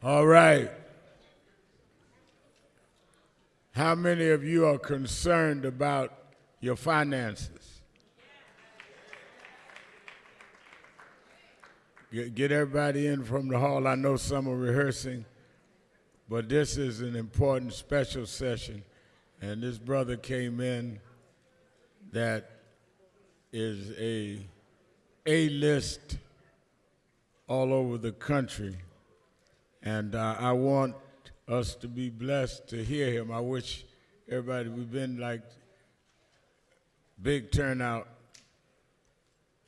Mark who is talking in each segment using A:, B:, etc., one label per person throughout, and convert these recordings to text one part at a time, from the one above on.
A: All right. How many of you are concerned about your finances? Get everybody in from the hall. I know some are rehearsing, but this is an important special session. And this brother came in that is a A-list all over the country. And I want us to be blessed to hear him. I wish everybody, we've been like big turnout,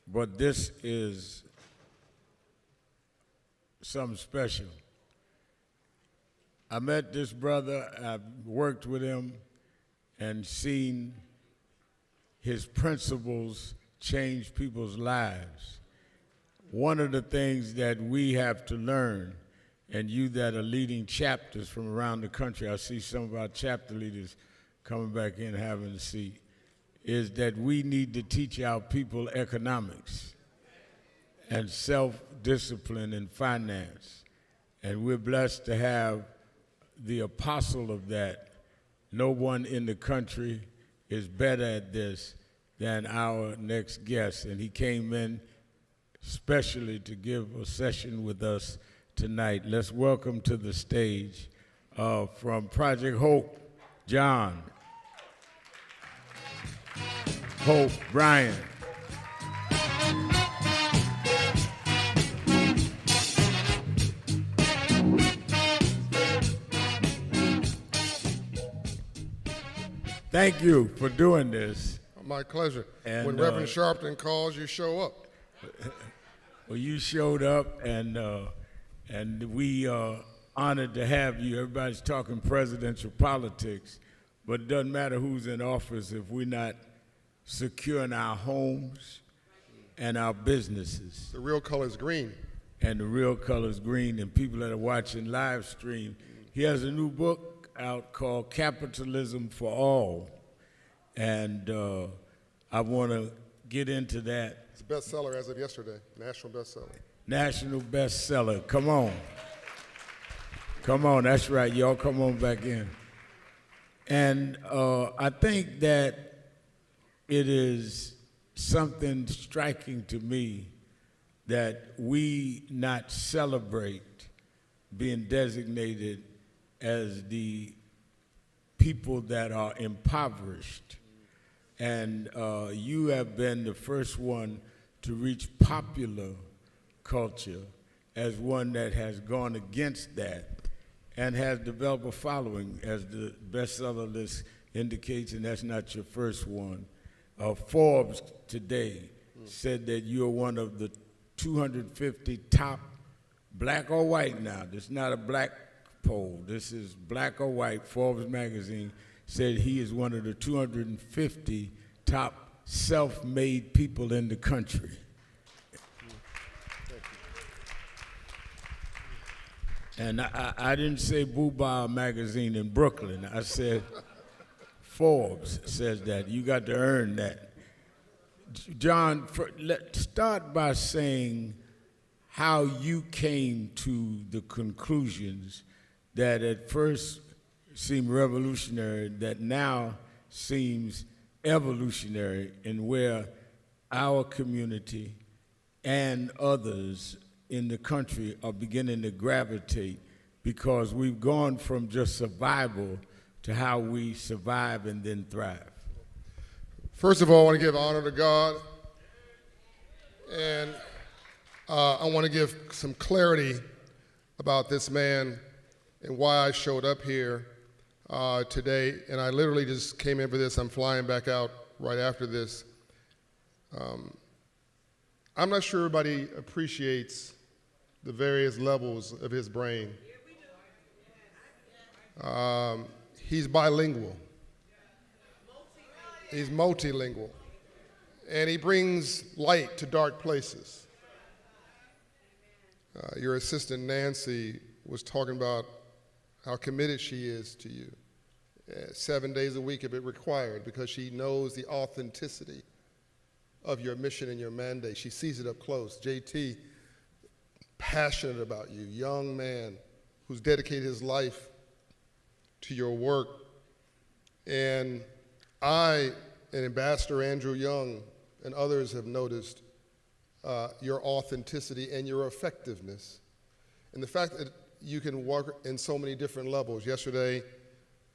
A: but this is something special. I met this brother, I've worked with him and seen his principles change people's lives. One of the things that we have to learn, and you that are leading chapters from around the country, I see some of our chapter leaders coming back in having a seat, is that we need to teach our people economics and self-discipline and finance. And we're blessed to have the apostle of that. No one in the country is better at this than our next guest. And he came in especially to give a session with us tonight. Let's welcome to the stage from Project Hope, John. Hope, Bryant. Thank you for doing this.
B: My pleasure.
A: And,
B: when Reverend Sharpton calls, you show up.
A: Well, you showed up, and we are honored to have you. Everybody's talking presidential politics, but it doesn't matter who's in office if we're not securing our homes and our businesses.
B: The real color is green.
A: And the real color is green, and people that are watching live stream. He has a new book out called Capitalism for All, and I want to get into that.
B: It's a bestseller as of yesterday, national bestseller.
A: National bestseller, come on. Come on, that's right, y'all come on back in. And I think that it is something striking to me that we not celebrate being designated as the people that are impoverished. And you have been the first one to reach popular culture as one that has gone against that and has developed a following, as the bestseller list indicates, and that's not your first one. Forbes today said that you're one of the 250 top, black or white now, this is not a black poll, this is black or white. Forbes magazine said he is one of the 250 top self-made people in the country. And I didn't say Boo-Bah magazine in Brooklyn. I said Forbes says that. You got to earn that. John, let's start by saying how you came to the conclusions that at first seemed revolutionary, that now seems evolutionary, in where our community and others in the country are beginning to gravitate, because we've gone from just survival to how we survive and then thrive.
B: First of all, I want to give honor to God, and I want to give some clarity about this man and why I showed up here today. And I literally just came in for this. I'm flying back out right after this. I'm not sure everybody appreciates the various levels of his brain. He's bilingual. He's multilingual. And he brings light to dark places. Your assistant Nancy was talking about how committed she is to you, 7 days a week if it required, because she knows the authenticity of your mission and your mandate. She sees it up close. JT, passionate about you, young man, who's dedicated his life to your work. And I and Ambassador Andrew Young and others have noticed your authenticity and your effectiveness. And the fact that you can work in so many different levels. Yesterday,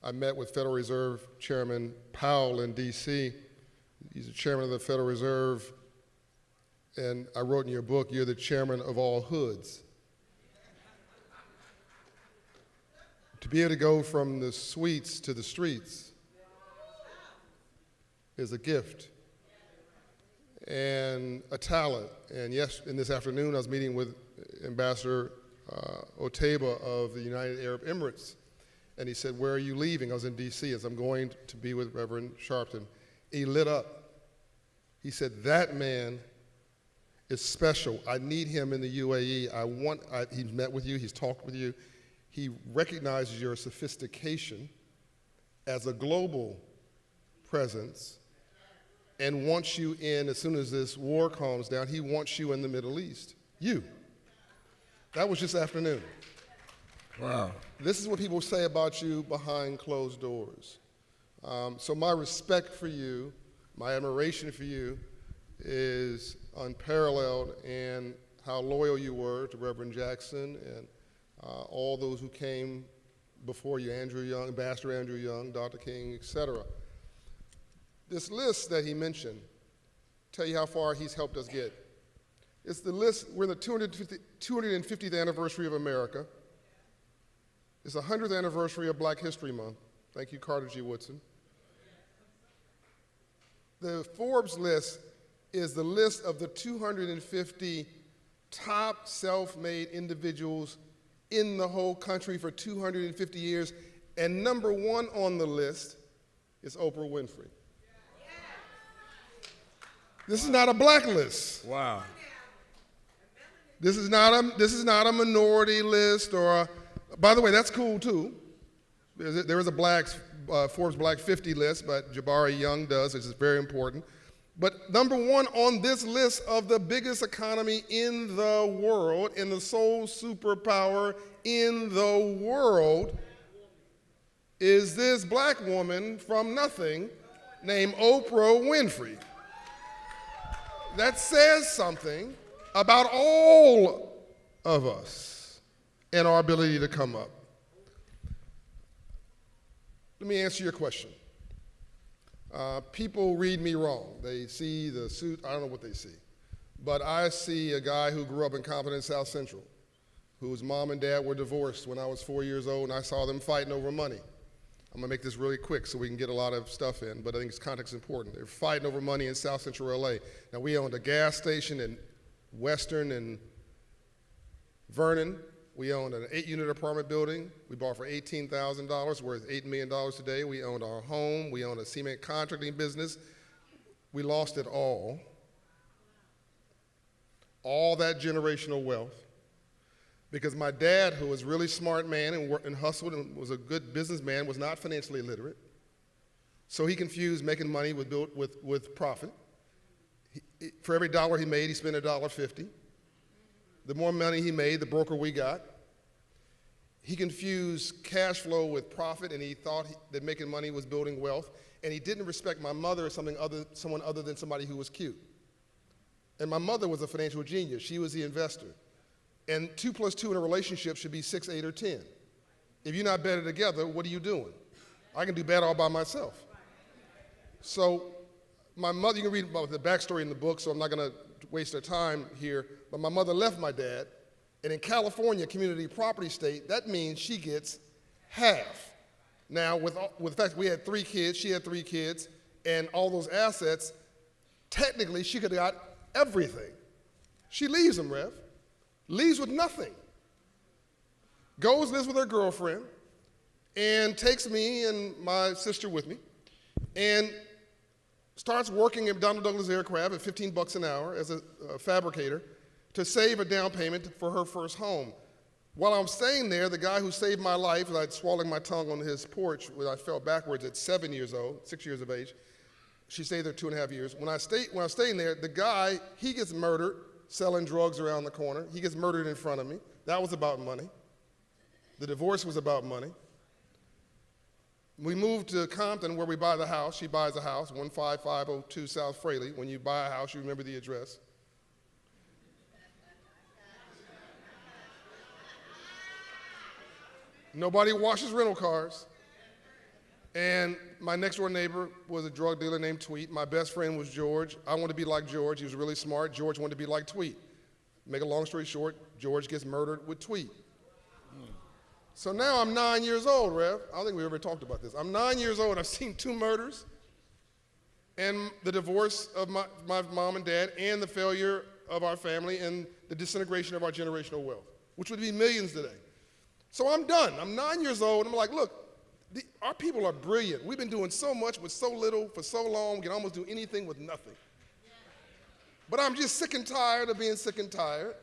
B: I met with Federal Reserve Chairman Powell in D.C. He's the chairman of the Federal Reserve, and I wrote in your book, you're the chairman of all hoods. To be able to go from the suites to the streets is a gift and a talent. And yes, in this afternoon, I was meeting with Ambassador Oteba of the United Arab Emirates, and he said, where are you leaving? I was in D.C. as I'm going to be with Reverend Sharpton. He lit up. He said, that man is special. I need him in the UAE. He's met with you, he's talked with you. He recognizes your sophistication as a global presence and wants you in, as soon as this war calms down, he wants you in the Middle East. You. That was just afternoon.
A: Wow.
B: This is what people say about you behind closed doors. So my respect for you, my admiration for you is unparalleled, and how loyal you were to Reverend Jackson and all those who came before you, Andrew Young, Ambassador Andrew Young, Dr. King, etc. This list that he mentioned, tell you how far he's helped us get. It's the list, we're in the 250th anniversary of America. It's the 100th anniversary of Black History Month. Thank you, Carter G. Woodson. The Forbes list is the list of the 250 top self-made individuals in the whole country for 250 years, and number one on the list is Oprah Winfrey. This is not a black list.
A: Wow.
B: This is not a minority list or a, by the way, that's cool too. There is a Forbes Black 50 list, but Jabari Young does, which is very important. But number one on this list of the biggest economy in the world, and the sole superpower in the world, is this black woman from nothing named Oprah Winfrey. That says something about all of us and our ability to come up. Let me answer your question. People read me wrong. They see the suit, I don't know what they see. But I see a guy who grew up in Compton, South Central, whose mom and dad were divorced when I was 4 years old, and I saw them fighting over money. I'm gonna make this really quick so we can get a lot of stuff in, but I think it's context important. They're fighting over money in South Central LA. Now, we owned a gas station in Western and Vernon. We owned an 8-unit apartment building. We bought for $18,000, worth $8 million today. We owned our home. We owned a cement contracting business. We lost it all that generational wealth, because my dad, who was a really smart man and hustled and was a good businessman, was not financially literate. So he confused making money with profit. For every dollar he made, he spent $1.50. The more money he made, the broker we got. He confused cash flow with profit, and he thought that making money was building wealth, and he didn't respect my mother as someone other than somebody who was cute. And my mother was a financial genius. She was the investor. And 2 + 2 in a relationship should be 6, 8, or 10. If you're not better together, what are you doing? I can do bad all by myself. So my mother, you can read about the backstory in the book, so I'm not gonna waste our time here, but my mother left my dad, and in California, community property state, that means she gets half. Now, with the fact that we had 3 kids, she had 3 kids, and all those assets, technically she could have got everything. She leaves them, Rev. Leaves with nothing. Goes, lives with her girlfriend, and takes me and my sister with me, and starts working at Donald Douglas Aircraft at $15 an hour as a fabricator to save a down payment for her first home. While I'm staying there, the guy who saved my life, and I'd swallowed my tongue on his porch when I fell backwards at 7 years old, 6 years of age. She stayed there 2.5 years. When I was staying there, the guy, he gets murdered selling drugs around the corner. He gets murdered in front of me. That was about money. The divorce was about money. We moved to Compton where we buy the house. She buys a house, 15502 South Fraley. When you buy a house, you remember the address. Nobody washes rental cars. And my next door neighbor was a drug dealer named Tweet. My best friend was George. I wanted to be like George. He was really smart. George wanted to be like Tweet. Make a long story short, George gets murdered with Tweet. So now I'm 9 years old, Rev. I don't think we ever talked about this. I'm 9 years old. I've seen 2 murders and the divorce of my mom and dad and the failure of our family and the disintegration of our generational wealth, which would be millions today. So I'm done. I'm 9 years old. I'm like, look, our people are brilliant. We've been doing so much with so little for so long. We can almost do anything with nothing. But I'm just sick and tired of being sick and tired.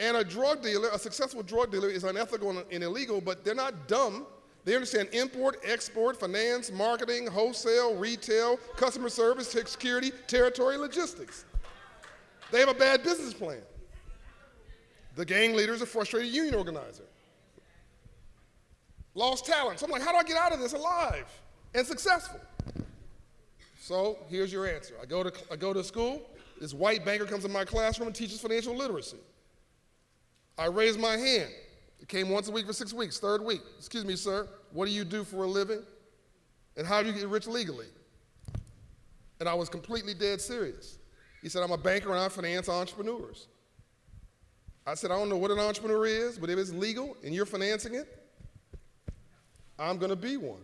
B: And a drug dealer, a successful drug dealer, is unethical and illegal, but they're not dumb. They understand import, export, finance, marketing, wholesale, retail, customer service, security, territory, logistics. They have a bad business plan. The gang leader is a frustrated union organizer. Lost talent. So I'm like, how do I get out of this alive and successful? So here's your answer. I go to school. This white banker comes in my classroom and teaches financial literacy. I raise my hand. It came once a week for 6 weeks. Third week, excuse me, sir, what do you do for a living? And how do you get rich legally? And I was completely dead serious. He said, I'm a banker and I finance entrepreneurs. I said, I don't know what an entrepreneur is, but if it's legal and you're financing it, I'm going to be one.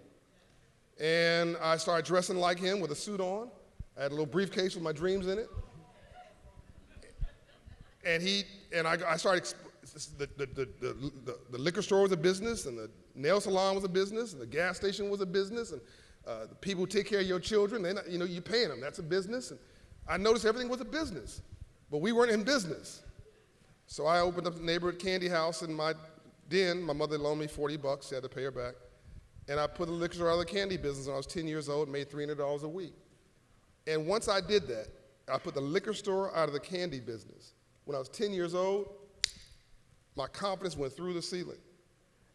B: And I started dressing like him with a suit on. I had a little briefcase with my dreams in it. And I started, the liquor store was a business, and the nail salon was a business, and the gas station was a business, and the people who take care of your children, you're paying them. That's a business. And I noticed everything was a business, but we weren't in business. So I opened up the neighborhood candy house in my den. My mother loaned me $40. She had to pay her back. And I put the liquor store out of the candy business when I was 10 years old, made $300 a week. And once I did that, I put the liquor store out of the candy business. When I was 10 years old, my confidence went through the ceiling.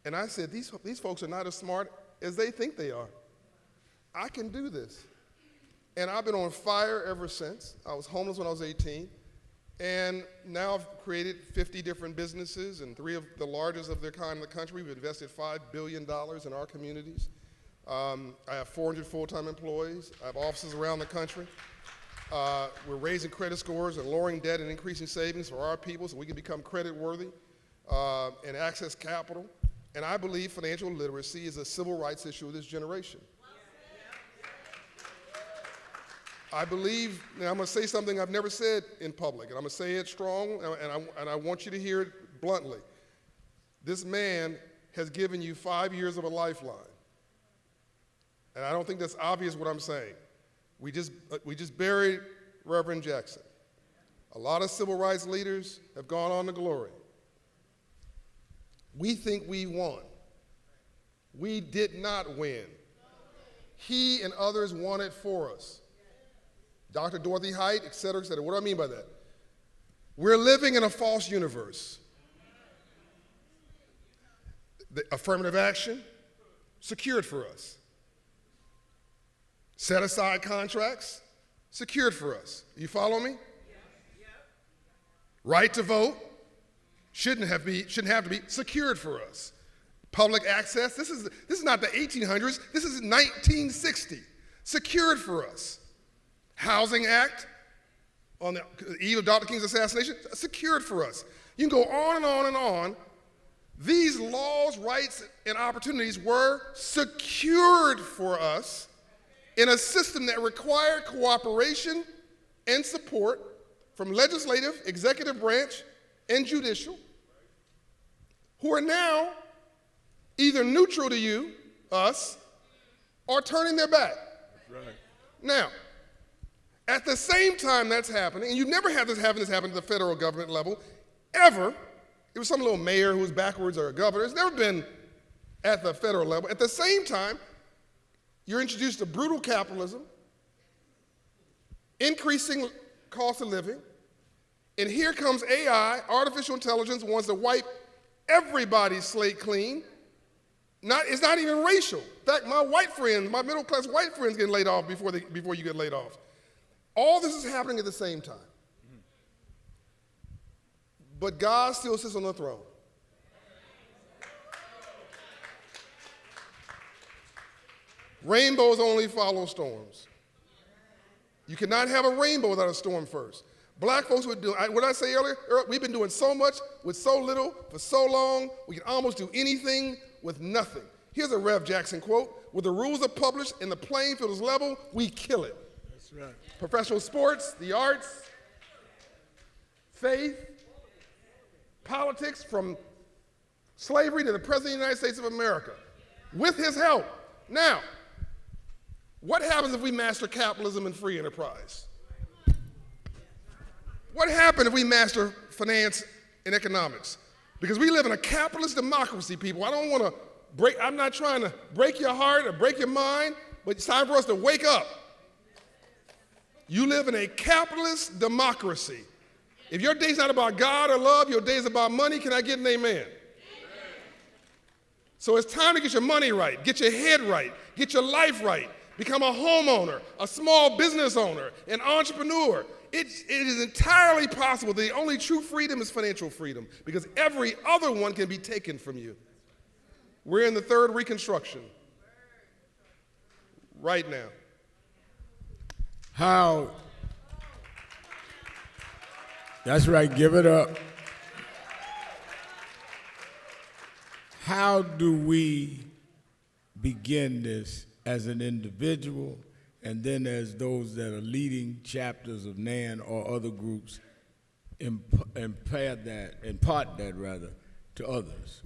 B: And I said, these folks are not as smart as they think they are. I can do this. And I've been on fire ever since. I was homeless when I was 18. And now I've created 50 different businesses and 3 of the largest of their kind in the country. We've invested $5 billion in our communities. I have 400 full-time employees. I have offices around the country. We're raising credit scores and lowering debt and increasing savings for our people so we can become credit worthy and access capital. And I believe financial literacy is a civil rights issue of this generation. I believe, and I'm going to say something I've never said in public, and I'm going to say it strong, and I want you to hear it bluntly. This man has given you 5 years of a lifeline. And I don't think that's obvious what I'm saying. We just buried Reverend Jackson. A lot of civil rights leaders have gone on to glory. We think we won. We did not win. He and others won it for us. Dr. Dorothy Height, et cetera, et cetera. What do I mean by that? We're living in a false universe. The affirmative action, secured for us. Set aside contracts, secured for us. You follow me? Right to vote, shouldn't have to be secured for us. Public access, this is not the 1800s, this is 1960, secured for us. Housing Act, on the eve of Dr. King's assassination, secured for us. You can go on and on and on. These laws, rights, and opportunities were secured for us in a system that required cooperation and support from legislative, executive branch, and judicial, who are now either neutral to you, us, or turning their back.
A: That's right.
B: Now, at the same time that's happening, and you've never had this happen to the federal government level, ever. It was some little mayor who was backwards or a governor. It's never been at the federal level. At the same time, you're introduced to brutal capitalism, increasing cost of living, and here comes AI, artificial intelligence, wants to wipe everybody's slate clean. It's not even racial. In fact, my middle class white friends getting laid off before you get laid off. All this is happening at the same time. But God still sits on the throne. Rainbows only follow storms. You cannot have a rainbow without a storm first. Black folks would do, what did I say earlier? We've been doing so much with so little for so long, we can almost do anything with nothing. Here's a Rev Jackson quote: "When the rules are published and the playing field is level, we kill it."
A: That's right.
B: Professional sports, the arts, faith, politics, from slavery to the President of the United States of America, with his help. Now, what happens if we master capitalism and free enterprise? What happens if we master finance and economics? Because we live in a capitalist democracy, people. I'm not trying to break your heart or break your mind, but it's time for us to wake up. You live in a capitalist democracy. If your day's not about God or love, your day's about money, can I get an amen? Amen. So it's time to get your money right, get your head right, get your life right, become a homeowner, a small business owner, an entrepreneur. It is entirely possible. The only true freedom is financial freedom, because every other one can be taken from you. We're in the third Reconstruction right now.
A: How? That's right, give it up. How do we begin this as an individual, and then as those that are leading chapters of NAN or other groups, impart that to others?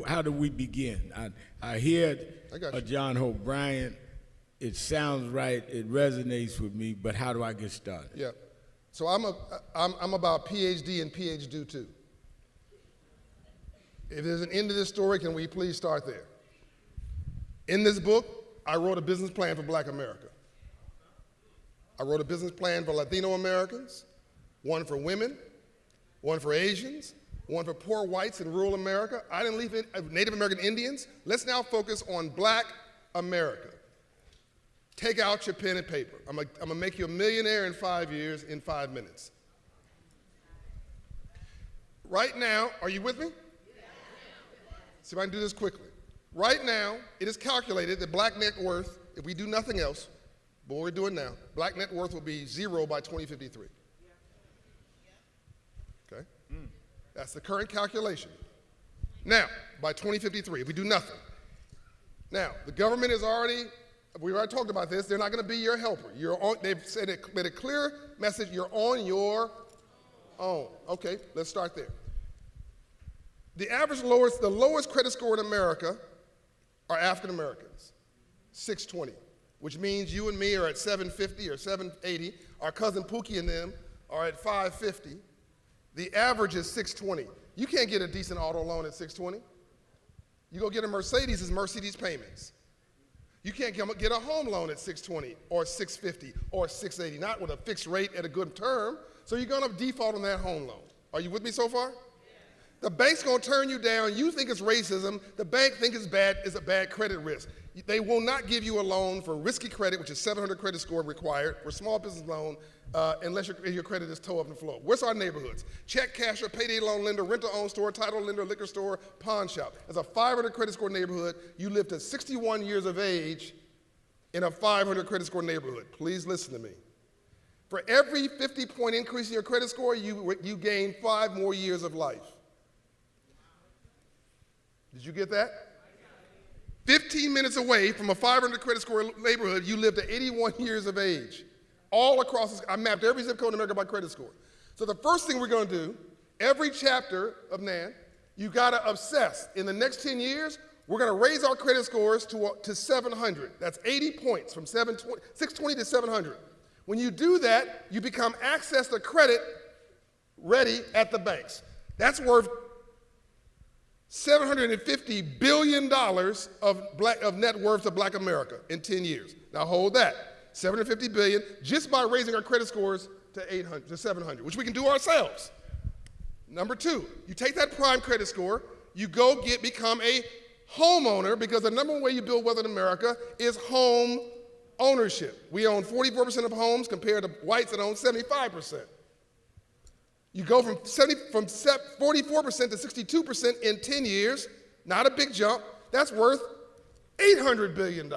A: How do we begin? I hear John Hope Bryant. It sounds right. It resonates with me. But how do I get started?
B: Yeah. So I'm about PhD and PhD too. If there's an end to this story, can we please start there? In this book, I wrote a business plan for Black America. I wrote a business plan for Latino Americans, one for women, one for Asians, one for poor whites in rural America. I didn't leave Native American Indians. Let's now focus on Black America. Take out your pen and paper. I'm gonna make you a millionaire in 5 years, in 5 minutes. Right now, are you with me? See if I can do this quickly. Right now, it is calculated that Black net worth, if we do nothing else, but what we're doing now, Black net worth will be 0 by 2053. Okay? That's the current calculation. Now, by 2053, if we do nothing. Now, the government is we've already talked about this, they're not going to be your helper. They've made a clear message, you're on your own. Okay, let's start there. The lowest credit score in America are African Americans, 620, which means you and me are at 750 or 780. Our cousin Pookie and them are at 550. The average is 620. You can't get a decent auto loan at 620. You go get a Mercedes, it's Mercedes payments. You can't get a home loan at 620 or 650 or 680, not with a fixed rate at a good term. So you're going to default on that home loan. Are you with me so far? The bank's going to turn you down. You think it's racism. The bank thinks it's a bad credit risk. They will not give you a loan for risky credit, which is 700 credit score required, for a small business loan, unless your credit is toe up in the floor. What's our neighborhoods? Check casher, payday loan lender, rent-to-own store, title lender, liquor store, pawn shop. As a 500 credit score neighborhood, you live to 61 years of age in a 500 credit score neighborhood. Please listen to me. For every 50-point increase in your credit score, you gain 5 more years of life. Did you get that? 15 minutes away from a 500 credit score neighborhood, you live to 81 years of age. All across, I mapped every zip code in America by credit score. So the first thing we're going to do, every chapter of NAN, you got to obsess. In the next 10 years, we're going to raise our credit scores to 700. That's 80 points, from 620 to 700. When you do that, you become access to credit ready at the banks. That's worth $750 billion of net worth of Black America in 10 years. Now hold that, $750 billion, just by raising our credit scores to 700, which we can do ourselves. Number 2, you take that prime credit score, you go become a homeowner, because the number one way you build wealth in America is home ownership. We own 44% of homes compared to whites that own 75%. You go from 44% to 62% in 10 years, not a big jump. That's worth $800 billion.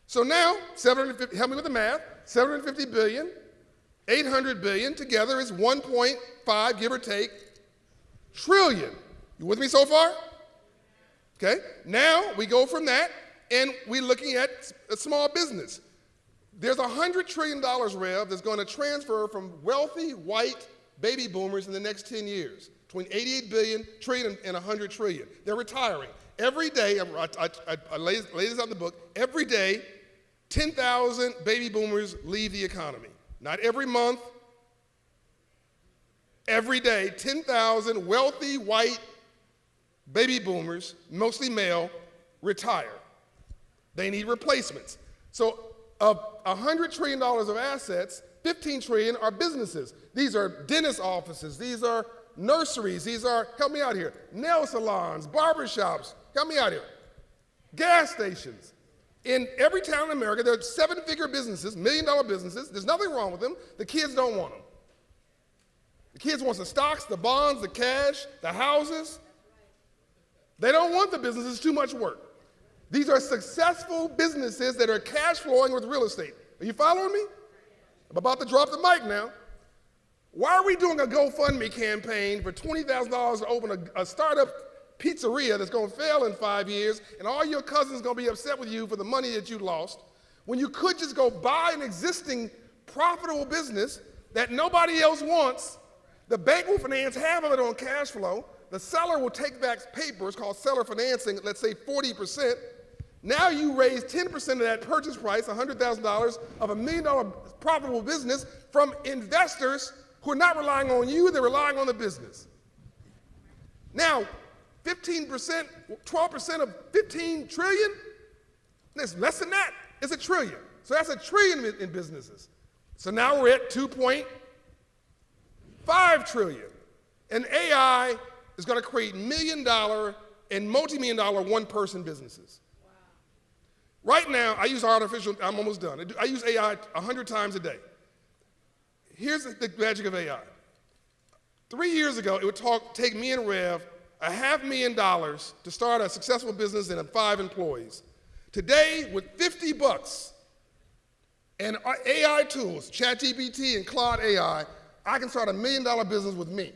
B: So now, 750, help me with the math, 750 billion, 800 billion together is 1.5, give or take, trillion. You with me so far? Okay, now we go from that and we're looking at a small business. There's $100 trillion, Rev, that's going to transfer from wealthy white baby boomers in the next 10 years, between 88 trillion and 100 trillion. They're retiring. Every day, I lay this out in the book, every day, 10,000 baby boomers leave the economy. Not every month, every day, 10,000 wealthy white baby boomers, mostly male, retire. They need replacements. So of $100 trillion of assets, 15 trillion are businesses. These are dentist offices, these are nurseries, these are, help me out here, nail salons, barbershops, help me out here, gas stations. In every town in America, there are 7-figure businesses, $1 million businesses. There's nothing wrong with them. The kids don't want them. The kids want the stocks, the bonds, the cash, the houses. They don't want the businesses, it's too much work. These are successful businesses that are cash flowing with real estate. Are you following me? I'm about to drop the mic now. Why are we doing a GoFundMe campaign for $20,000 to open a startup pizzeria that's going to fail in 5 years, and all your cousins going to be upset with you for the money that you lost, when you could just go buy an existing profitable business that nobody else wants? The bank will finance half of it on cash flow. The seller will take back paper, it's called seller financing, let's say 40%. Now you raise 10% of that purchase price, $100,000 of $1 million profitable business, from investors who are not relying on you, they're relying on the business. Now, 15%, 12% of 15 trillion, it's less than that, it's $1 trillion. So that's $1 trillion in businesses. So now we're at 2.5 trillion. And AI is going to create $1 million and multi-million-dollar one-person businesses. Wow. Right now, I use I'm almost done. I use AI 100 times a day. Here's the magic of AI. 3 years ago, it would take me and Rev $500,000 to start a successful business and 5 employees. Today, with $50 and AI tools, ChatGPT and Claude AI, I can start $1 million business with me.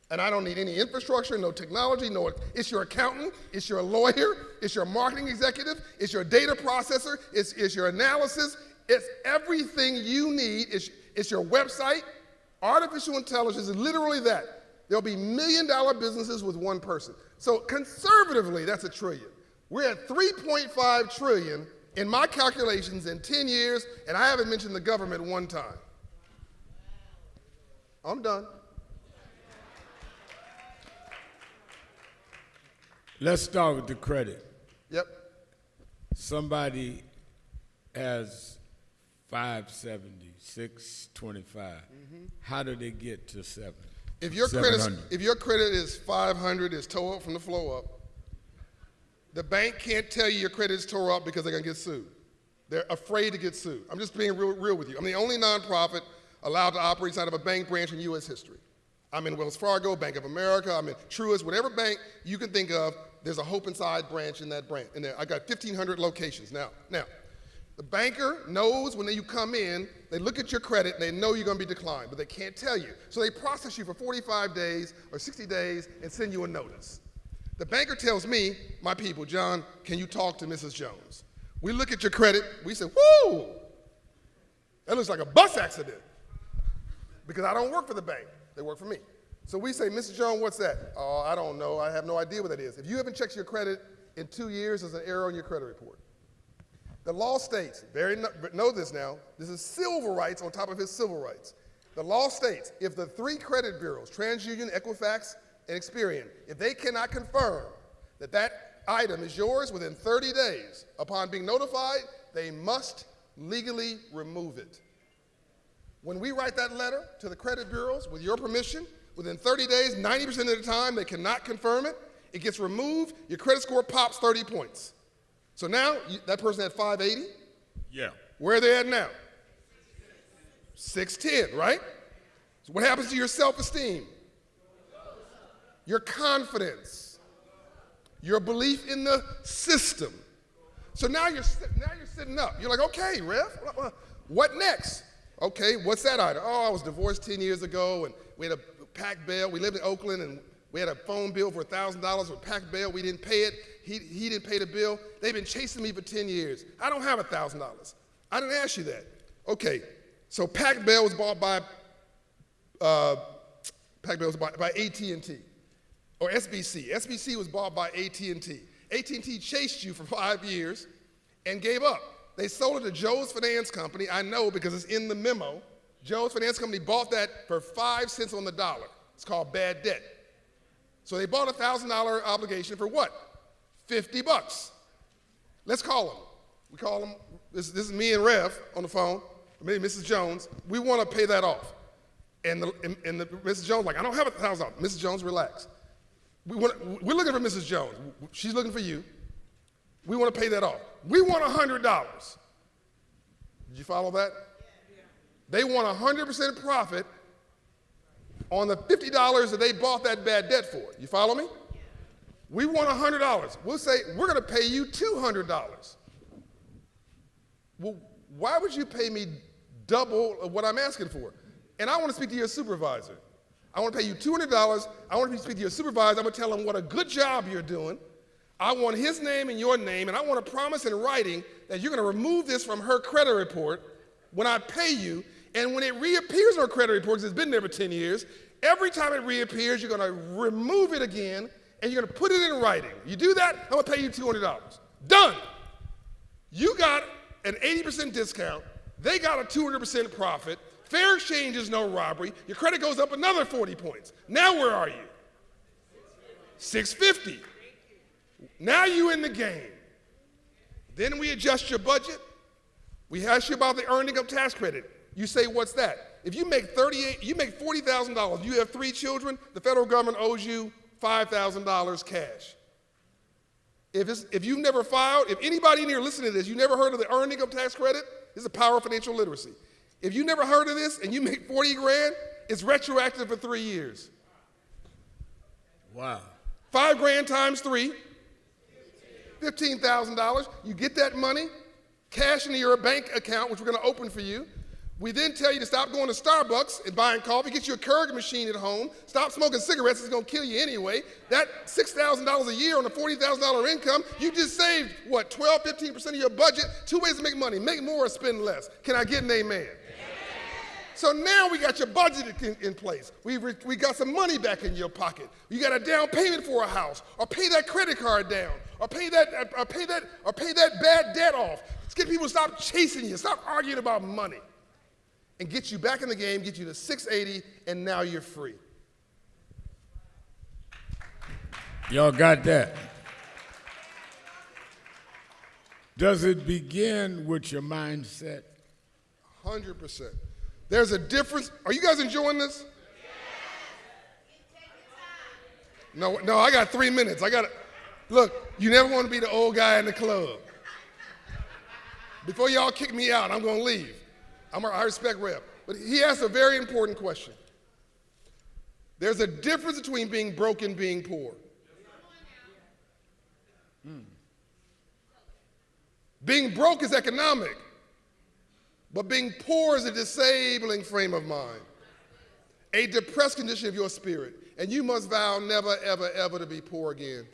B: And I don't need any infrastructure, no technology, it's your accountant, it's your lawyer, it's your marketing executive, it's your data processor, it's your analysis, it's everything you need, it's your website. Artificial intelligence is literally that. There'll be $1 million businesses with one person. So conservatively, that's $1 trillion. We're at 3.5 trillion in my calculations in 10 years, and I haven't mentioned the government one time. I'm done.
A: Let's start with the credit.
B: Yep.
A: Somebody has 570, 625. How do they get to 7?
B: If your credit is 500, is tore up from the flow up, the bank can't tell you your credit is tore up because they're going to get sued. They're afraid to get sued. I'm just being real with you. I'm the only nonprofit allowed to operate inside of a bank branch in U.S. history. I'm in Wells Fargo, Bank of America, I'm in Truist, whatever bank you can think of, there's a Hope Inside branch in that branch. I got 1,500 locations now. The banker knows when you come in, they look at your credit and they know you're going to be declined, but they can't tell you. So they process you for 45 days or 60 days and send you a notice. The banker tells me, my people, John, can you talk to Mrs. Jones? We look at your credit, we say, whoo, that looks like a bus accident. Because I don't work for the bank, they work for me. So we say, Mrs. Jones, what's that? Oh, I don't know, I have no idea what that is. If you haven't checked your credit in 2 years, there's an error on your credit report. The law states, know this now, this is civil rights on top of his civil rights. The law states, if the 3 credit bureaus, TransUnion, Equifax, and Experian, if they cannot confirm that that item is yours within 30 days, upon being notified, they must legally remove it. When we write that letter to the credit bureaus, with your permission, within 30 days, 90% of the time, they cannot confirm it. it gets removed, your credit score pops 30 points. So now that person had 580.
A: Yeah.
B: Where are they at now? 610, right? So what happens to your self-esteem? Your confidence, your belief in the system. So now you're sitting up. You're like, okay, Rev, what next? Okay, what's that item? Oh, I was divorced 10 years ago, and we had a PAC bail. We lived in Oakland, and we had a phone bill for $1,000 with PAC bail. We didn't pay it. He didn't pay the bill. They've been chasing me for 10 years. I don't have $1,000. I didn't ask you that. Okay, so PAC bail was bought by AT&T or SBC. SBC was bought by AT&T. AT&T chased you for 5 years and gave up. They sold it to Joe's Finance Company. I know because it's in the memo. Joe's Finance Company bought that for 5 cents on the dollar. It's called bad debt. So they bought a $1,000 obligation for what? $50. Let's call them. We call them, this is me and Rev on the phone, maybe Mrs. Jones. We want to pay that off. And Mrs. Jones like, I don't have $1,000. Mrs. Jones, relax. We're looking for Mrs. Jones. She's looking for you. We want to pay that off. We want $100. Did you follow that? Yeah. They want 100% profit on the $50 that they bought that bad debt for. You follow me? Yeah. We want $100. We'll say, we're going to pay you $200. Well, why would you pay me double of what I'm asking for? And I want to speak to your supervisor. I want to pay you $200. I want to speak to your supervisor. I'm going to tell him what a good job you're doing. I want his name and your name, and I want to promise in writing that you're going to remove this from her credit report when I pay you. And when it reappears on her credit report, because it's been there for 10 years, every time it reappears, you're going to remove it again, and you're going to put it in writing. You do that, I'm going to pay you $200. Done. You got an 80% discount. They got a 200% profit. Fair exchange is no robbery. Your credit goes up another 40 points. Now where are you? 650. Now you in the game. Then we adjust your budget. We ask you about the earned income tax credit. You say, what's that? If you make $40,000, you have 3 children, the federal government owes you $5,000 cash. If you've never filed, if anybody in here listening to this, you never heard of the earned income tax credit, this is the power of financial literacy. If you never heard of this and you make 40 grand, it's retroactive for 3 years.
A: Wow.
B: 5 grand times 3, $15,000. You get that money, cash into your bank account, which we're going to open for you. We then tell you to stop going to Starbucks and buying coffee, get you a Keurig machine at home, stop smoking cigarettes, it's going to kill you anyway. That $6,000 a year on a $40,000 income, you just saved, what, 12, 15% of your budget? 2 ways to make money, make more or spend less. Can I get an amen? So now we got your budget in place. We got some money back in your pocket. You got a down payment for a house, or pay that credit card down, or pay that bad debt off. Let's get people to stop chasing you, stop arguing about money, and get you back in the game, get you to 680, and now you're free.
A: Y'all got that? Does it begin with your mindset?
B: 100%. There's a difference. Are you guys enjoying this? No, I got 3 minutes. Look, you never want to be the old guy in the club. Before y'all kick me out, I'm going to leave. I respect Rev. But he asked a very important question. There's a difference between being broke and being poor. Being broke is economic. But being poor is a disabling frame of mind, a depressed condition of your spirit, and you must vow never, ever, ever to be poor again.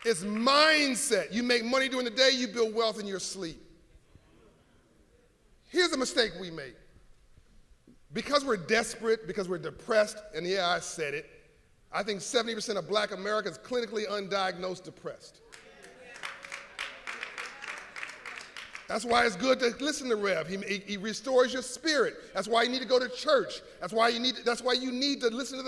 B: It's mindset. You make money during the day, you build wealth in your sleep. Here's a mistake we make. Because we're desperate, because we're depressed, and yeah, I said it, I think 70% of black America is clinically undiagnosed depressed. That's why it's good to listen to Rev. He restores your spirit. That's why you need to go to church. That's why you need to listen to the